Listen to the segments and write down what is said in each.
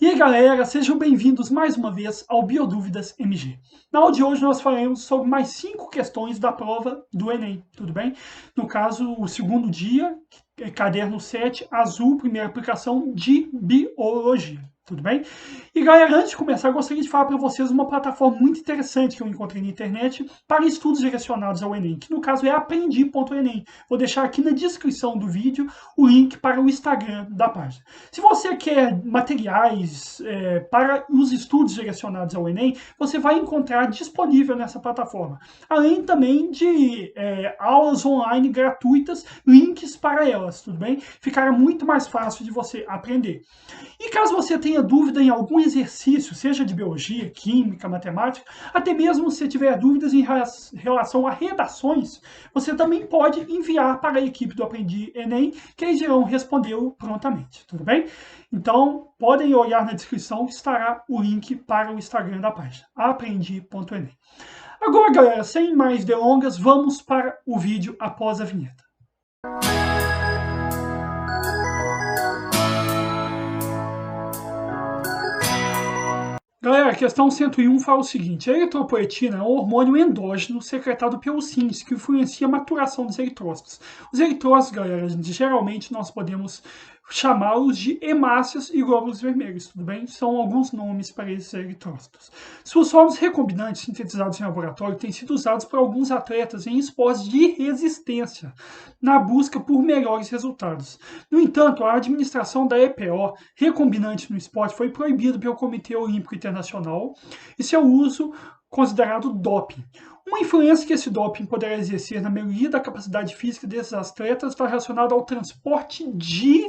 E aí galera, sejam bem-vindos mais uma vez ao Biodúvidas MG. Na aula de hoje nós falaremos sobre mais 5 questões da prova do Enem, tudo bem? No caso, o segundo dia, caderno 7, azul, primeira aplicação de Biologia, tudo bem? E galera, antes de começar, eu gostaria de falar para vocês uma plataforma muito interessante que eu encontrei na internet para estudos direcionados ao Enem, que no caso é aprendi.enem. Vou deixar aqui na descrição do vídeo o link para o Instagram da página. Se você quer materiais para os estudos direcionados ao Enem, você vai encontrar disponível nessa plataforma. Além também de aulas online gratuitas, links para elas, tudo bem? Ficará muito mais fácil de você aprender. E caso você tenha dúvida em algum exercício, seja de biologia, química, matemática, até mesmo se tiver dúvidas em relação a redações, você também pode enviar para a equipe do Aprendi Enem, que eles irão respondê-lo prontamente, tudo bem? Então, podem olhar na descrição que estará o link para o Instagram da página, aprendi.enem. Agora, galera, sem mais delongas, vamos para o vídeo após a vinheta. Galera, a questão 101 fala o seguinte: a eritropoetina é um hormônio endógeno secretado pelos rins que influencia a maturação dos eritrócitos. Os eritrócitos, galera, geralmente nós podemos chamá-los de hemácias e glóbulos vermelhos, tudo bem? São alguns nomes para esses eritrócitos. Suas formas recombinantes sintetizadas em laboratório têm sido usados por alguns atletas em esportes de resistência, na busca por melhores resultados. No entanto, a administração da EPO recombinante no esporte foi proibida pelo Comitê Olímpico Internacional e seu uso considerado doping. Uma influência que esse doping poderá exercer na melhoria da capacidade física desses atletas está relacionada ao transporte de...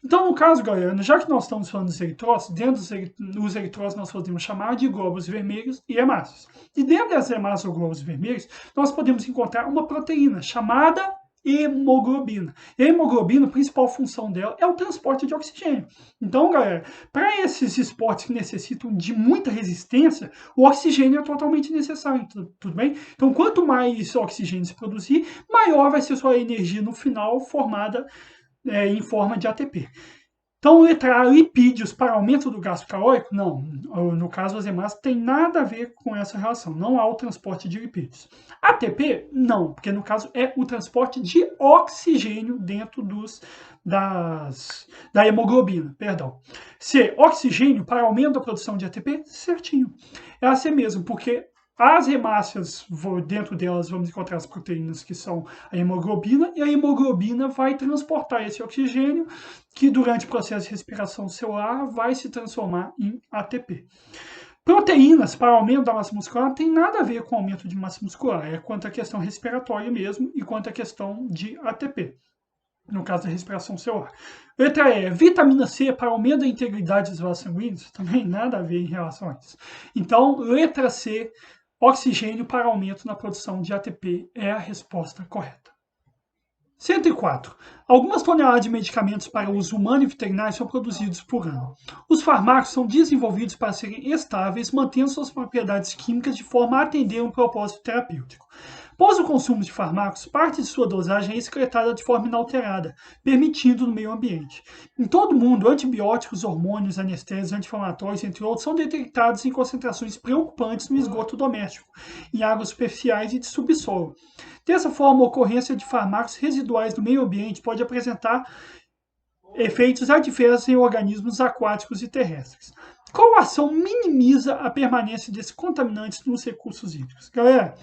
Então, no caso, galera, já que nós estamos falando dos eritrócitos, dentro dos eritrócitos nós podemos chamar de glóbulos vermelhos e hemácias. E dentro das hemácias ou glóbulos vermelhos, nós podemos encontrar uma proteína chamada hemoglobina. E a hemoglobina, a principal função dela é o transporte de oxigênio. Então, galera, para esses esportes que necessitam de muita resistência, o oxigênio é totalmente necessário, tudo bem? Então, quanto mais oxigênio se produzir, maior vai ser sua energia no final, formada em forma de ATP. Então, letra A, lipídios para aumento do gasto calórico? Não. No caso, as hemácias tem nada a ver com essa relação. Não há o transporte de lipídios. ATP? Não, porque no caso é o transporte de oxigênio dentro da hemoglobina. Perdão. C, oxigênio para aumento da produção de ATP? Certinho. É assim mesmo, porque as hemácias, dentro delas vamos encontrar as proteínas que são a hemoglobina, e a hemoglobina vai transportar esse oxigênio que durante o processo de respiração celular vai se transformar em ATP. Proteínas para aumento da massa muscular não tem nada a ver com aumento de massa muscular, é quanto à questão respiratória mesmo e quanto à questão de ATP, no caso da respiração celular. Letra E, vitamina C para aumento da integridade dos vasos sanguíneos, também nada a ver em relação a isso. Então, letra C, oxigênio para aumento na produção de ATP é a resposta correta. 104. Algumas toneladas de medicamentos para uso humano e veterinário são produzidos por ano. Os fármacos são desenvolvidos para serem estáveis, mantendo suas propriedades químicas de forma a atender um propósito terapêutico. Após o consumo de fármacos, parte de sua dosagem é excretada de forma inalterada, permitindo no meio ambiente. Em todo o mundo, antibióticos, hormônios, anestésicos, anti-inflamatórios, entre outros, são detectados em concentrações preocupantes no esgoto doméstico, em águas superficiais e de subsolo. Dessa forma, a ocorrência de fármacos residuais no meio ambiente pode apresentar efeitos adversos em organismos aquáticos e terrestres. Qual ação minimiza a permanência desses contaminantes nos recursos hídricos? Galera,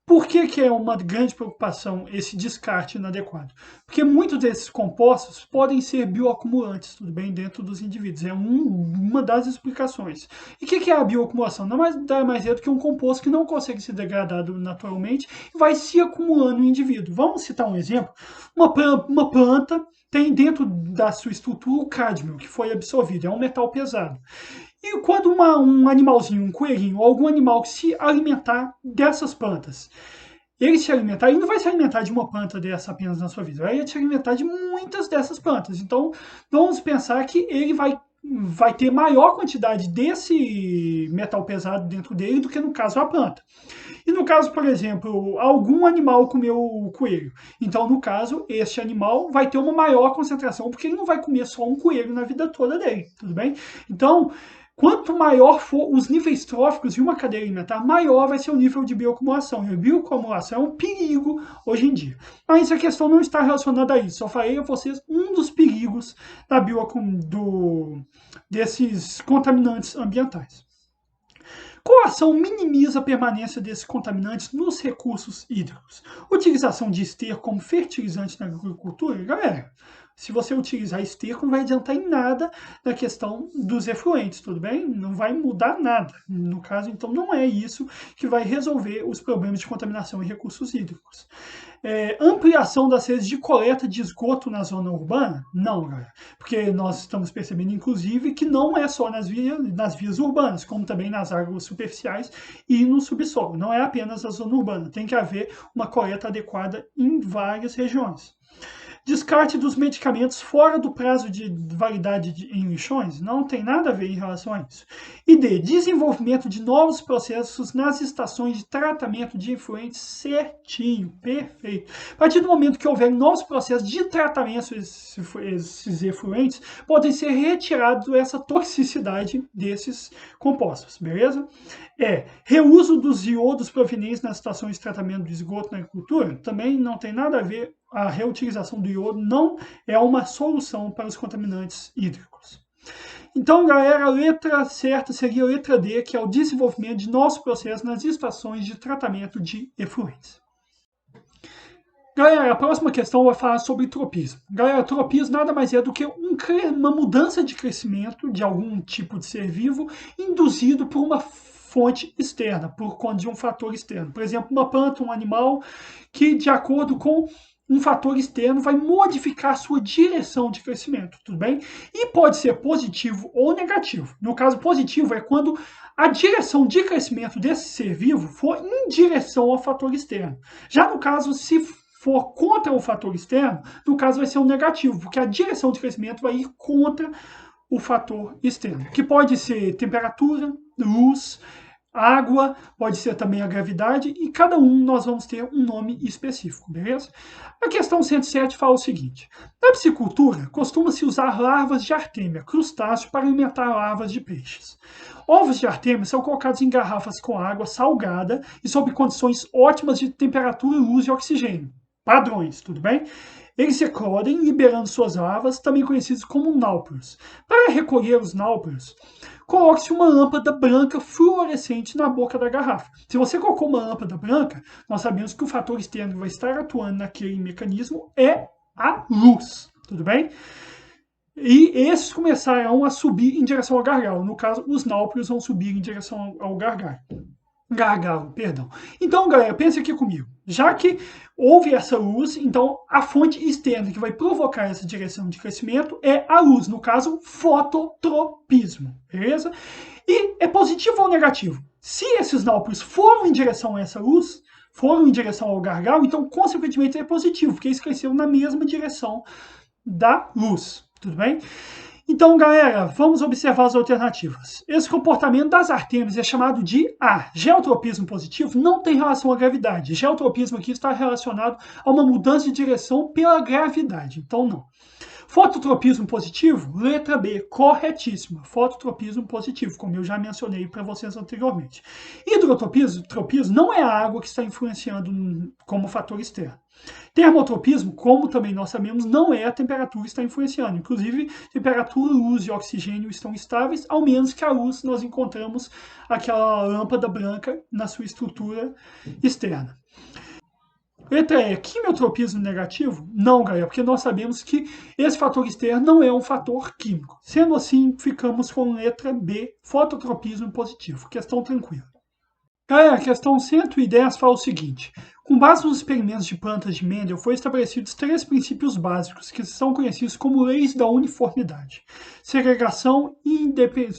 por que é uma grande preocupação esse descarte inadequado? Porque muitos desses compostos podem ser bioacumulantes, tudo bem, dentro dos indivíduos. É uma das explicações. E o que é a bioacumulação? Nada mais é do que um composto que não consegue ser degradado naturalmente e vai se acumulando no indivíduo. Vamos citar um exemplo. Uma planta tem dentro da sua estrutura o cádmio, que foi absorvido, é um metal pesado. E quando um animalzinho, um coelhinho, ou algum animal que se alimentar dessas plantas, ele não vai se alimentar de uma planta dessa apenas na sua vida, vai se alimentar de muitas dessas plantas. Então, vamos pensar que ele vai vai ter maior quantidade desse metal pesado dentro dele do que no caso a planta. E no caso, por exemplo, algum animal comeu o coelho. Então, no caso, este animal vai ter uma maior concentração, porque ele não vai comer só um coelho na vida toda dele, tudo bem? Então, quanto maior for os níveis tróficos de uma cadeia alimentar, maior vai ser o nível de bioacumulação. E a bioacumulação é um perigo hoje em dia. Mas a questão não está relacionada a isso. Só falei a vocês um dos perigos da desses contaminantes ambientais. Qual ação minimiza a permanência desses contaminantes nos recursos hídricos? Utilização de esterco como fertilizante na agricultura? Galera, se você utilizar esterco, não vai adiantar em nada na questão dos efluentes, tudo bem? Não vai mudar nada. No caso, então, não é isso que vai resolver os problemas de contaminação em recursos hídricos. Ampliação das redes de coleta de esgoto na zona urbana? Não, galera. Porque nós estamos percebendo, inclusive, que não é só nas vias urbanas, como também nas águas superficiais e no subsolo. Não é apenas a zona urbana. Tem que haver uma coleta adequada em várias regiões. Descarte dos medicamentos fora do prazo de validade em lixões? Não tem nada a ver em relação a isso. E D. Desenvolvimento de novos processos nas estações de tratamento de efluentes certinho, perfeito. A partir do momento que houver novos processos de tratamento esses efluentes, podem ser retirados essa toxicidade desses compostos, beleza? Reuso dos iodos provenientes nas estações de tratamento de esgoto na agricultura? Também não tem nada a ver. A reutilização do iodo não é uma solução para os contaminantes hídricos. Então, galera, a letra certa seria a letra D, que é o desenvolvimento de novos processos nas estações de tratamento de efluentes. Galera, a próxima questão vai falar sobre tropismo. Galera, tropismo nada mais é do que uma mudança de crescimento de algum tipo de ser vivo induzido por uma fonte externa, por conta de um fator externo. Por exemplo, uma planta, um animal, que de acordo com um fator externo vai modificar a sua direção de crescimento, tudo bem? E pode ser positivo ou negativo. No caso positivo é quando a direção de crescimento desse ser vivo for em direção ao fator externo. Já no caso, se for contra o fator externo, no caso vai ser um negativo, porque a direção de crescimento vai ir contra o fator externo, que pode ser temperatura, luz, água, pode ser também a gravidade, e cada um nós vamos ter um nome específico, beleza? A questão 107 fala o seguinte: na piscicultura, costuma-se usar larvas de artêmia, crustáceo, para alimentar larvas de peixes. Ovos de artêmia são colocados em garrafas com água salgada e sob condições ótimas de temperatura, luz e oxigênio. Padrões, tudo bem? Eles eclodem, liberando suas larvas, também conhecidos como náuplios. Para recolher os náuplios, coloque-se uma lâmpada branca fluorescente na boca da garrafa. Se você colocou uma lâmpada branca, nós sabemos que o fator externo que vai estar atuando naquele mecanismo é a luz, tudo bem? E esses começarão a subir em direção ao gargalo. No caso, os náuplios vão subir em direção ao gargalo. Perdão. Então, galera, pense aqui comigo. Já que houve essa luz, então a fonte externa que vai provocar essa direção de crescimento é a luz, no caso, fototropismo, beleza? E é positivo ou negativo? Se esses náuplios foram em direção a essa luz, foram em direção ao gargalo, então, consequentemente, é positivo, porque eles cresceram na mesma direção da luz, tudo bem? Então, galera, vamos observar as alternativas. Esse comportamento das artêmias é chamado de geotropismo positivo, não tem relação à gravidade. Geotropismo aqui está relacionado a uma mudança de direção pela gravidade, então não. Fototropismo positivo, letra B, corretíssima. Fototropismo positivo, como eu já mencionei para vocês anteriormente. Hidrotropismo não é a água que está influenciando como fator externo. Termotropismo, como também nós sabemos, não é a temperatura que está influenciando. Inclusive, temperatura, luz e oxigênio estão estáveis, ao menos que a luz nós encontramos aquela lâmpada branca na sua estrutura externa. Letra E, quimiotropismo negativo? Não, galera, porque nós sabemos que esse fator externo não é um fator químico. Sendo assim, ficamos com letra B, fototropismo positivo. Questão tranquila. Galera, a questão 110 fala o seguinte: com base nos experimentos de plantas de Mendel, foram estabelecidos 3 princípios básicos, que são conhecidos como leis da uniformidade: segregação e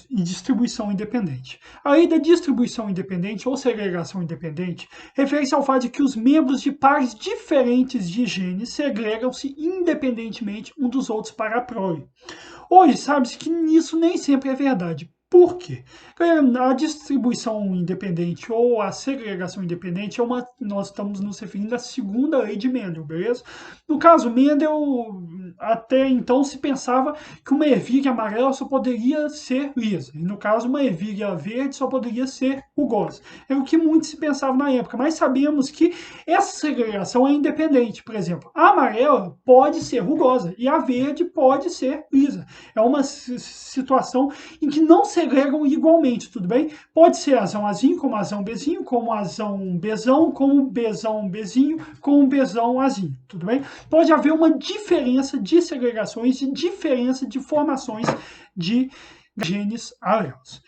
distribuição independente. A lei da distribuição independente ou segregação independente refere-se ao fato de que os membros de pares diferentes de genes segregam-se independentemente uns dos outros para a prole. Hoje sabe-se que isso nem sempre é verdade. Por quê? A distribuição independente ou a segregação independente nós estamos nos referindo à segunda lei de Mendel, beleza? No caso, Mendel, até então se pensava que uma ervilha amarela só poderia ser lisa, e no caso, uma ervilha verde só poderia ser rugosa. Era o que muito se pensava na época, mas sabemos que essa segregação é independente. Por exemplo, a amarela pode ser rugosa e a verde pode ser lisa. É uma situação em que não segregam igualmente, tudo bem? Pode ser azão azinho, como azão bezinho, como azão bezão, como bezão bezinho, como bezão azinho, tudo bem? Pode haver uma diferença de segregações e diferença de formações de genes alelos.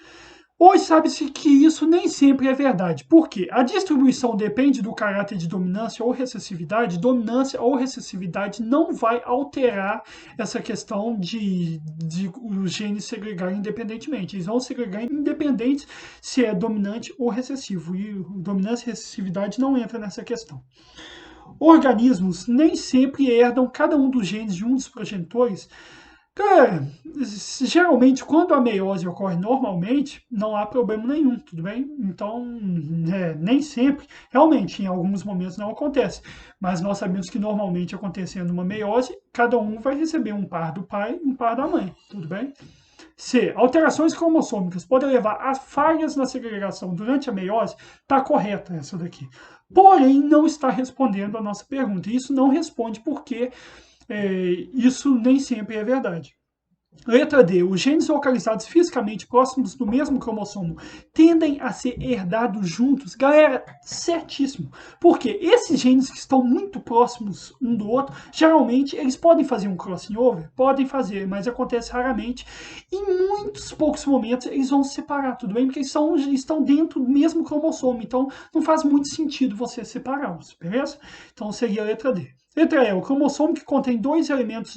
Hoje sabe-se que isso nem sempre é verdade. Por quê? A distribuição depende do caráter de dominância ou recessividade. Dominância ou recessividade não vai alterar essa questão de os genes segregarem independentemente. Eles vão segregar independente se é dominante ou recessivo. E dominância e recessividade não entra nessa questão. Organismos nem sempre herdam cada um dos genes de um dos progenitores. Cara, geralmente quando a meiose ocorre normalmente, não há problema nenhum, tudo bem? Então, nem sempre, realmente, em alguns momentos não acontece, mas nós sabemos que normalmente acontecendo uma meiose, cada um vai receber um par do pai e um par da mãe, tudo bem? C. Alterações cromossômicas podem levar a falhas na segregação durante a meiose. Está correta essa daqui. Porém, não está respondendo a nossa pergunta. Isso não responde porque isso nem sempre é verdade. Letra D. Os genes localizados fisicamente próximos do mesmo cromossomo tendem a ser herdados juntos. Galera, certíssimo. Porque esses genes que estão muito próximos um do outro, geralmente eles podem fazer um crossing over? Podem fazer, mas acontece raramente. Em muitos poucos momentos eles vão se separar, tudo bem? Porque eles estão dentro do mesmo cromossomo, então não faz muito sentido você separá-los, beleza? Então seria a letra D. Letra E. O cromossomo que contém dois elementos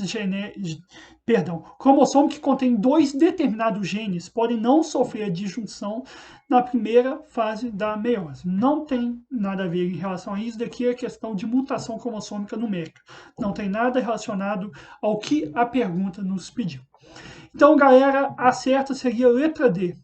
cromossomo que contém dois determinados genes podem não sofrer a disjunção na primeira fase da meiose. Não tem nada a ver em relação a isso. Daqui é questão de mutação cromossômica numérica. Não tem nada relacionado ao que a pergunta nos pediu. Então, galera, a certa seria a letra D.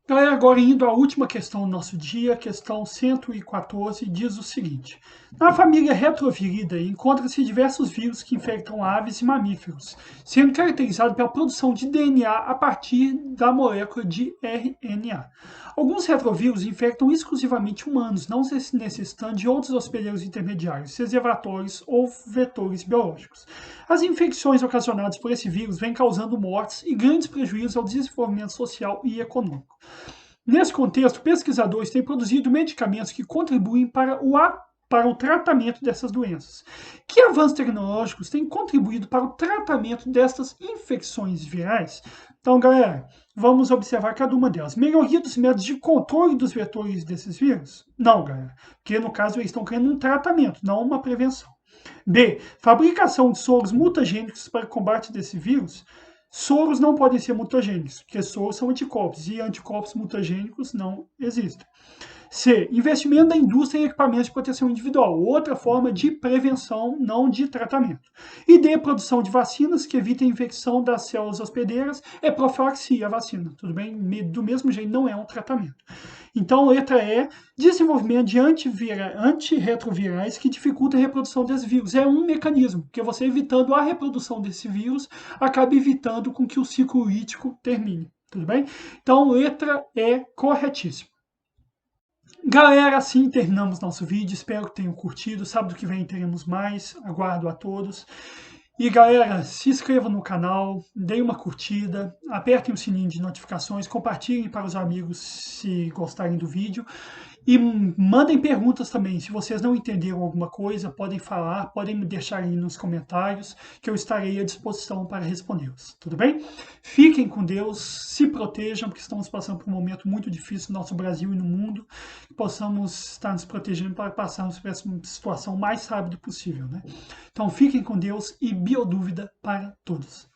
Galera, agora indo à última questão do nosso dia, questão 114, diz o seguinte. Na família Retroviridae encontram-se diversos vírus que infectam aves e mamíferos, sendo caracterizado pela produção de DNA a partir da molécula de RNA. Alguns retrovírus infectam exclusivamente humanos, não necessitando de outros hospedeiros intermediários, reservatórios ou vetores biológicos. As infecções ocasionadas por esse vírus vêm causando mortes e grandes prejuízos ao desenvolvimento social e econômico. Nesse contexto, pesquisadores têm produzido medicamentos que contribuem para o tratamento dessas doenças. Que avanços tecnológicos têm contribuído para o tratamento dessas infecções virais? Então, galera, vamos observar cada uma delas. Melhoria dos métodos de controle dos vetores desses vírus? Não, galera, porque no caso eles estão querendo um tratamento, não uma prevenção. B. Fabricação de soros mutagênicos para combate desse vírus? Soros não podem ser mutagênicos, porque soros são anticorpos e anticorpos mutagênicos não existem. C. Investimento da indústria em equipamentos de proteção individual, outra forma de prevenção, não de tratamento. E D. Produção de vacinas que evitem a infecção das células hospedeiras, é profilaxia a vacina, tudo bem? Do mesmo jeito, não é um tratamento. Então, letra E, desenvolvimento de antirretrovirais que dificultam a reprodução desse vírus. É um mecanismo, porque você evitando a reprodução desse vírus, acaba evitando com que o ciclo lítico termine, tudo bem? Então, letra E, corretíssimo. Galera, assim terminamos nosso vídeo, espero que tenham curtido, sábado que vem teremos mais, aguardo a todos. E galera, se inscrevam no canal, deem uma curtida, apertem o sininho de notificações, compartilhem para os amigos se gostarem do vídeo. E mandem perguntas também, se vocês não entenderam alguma coisa, podem falar, podem me deixar aí nos comentários, que eu estarei à disposição para respondê-los, tudo bem? Fiquem com Deus, se protejam, porque estamos passando por um momento muito difícil no nosso Brasil e no mundo, que possamos estar nos protegendo para passarmos por essa situação o mais rápido possível, né? Então fiquem com Deus e biodúvida para todos.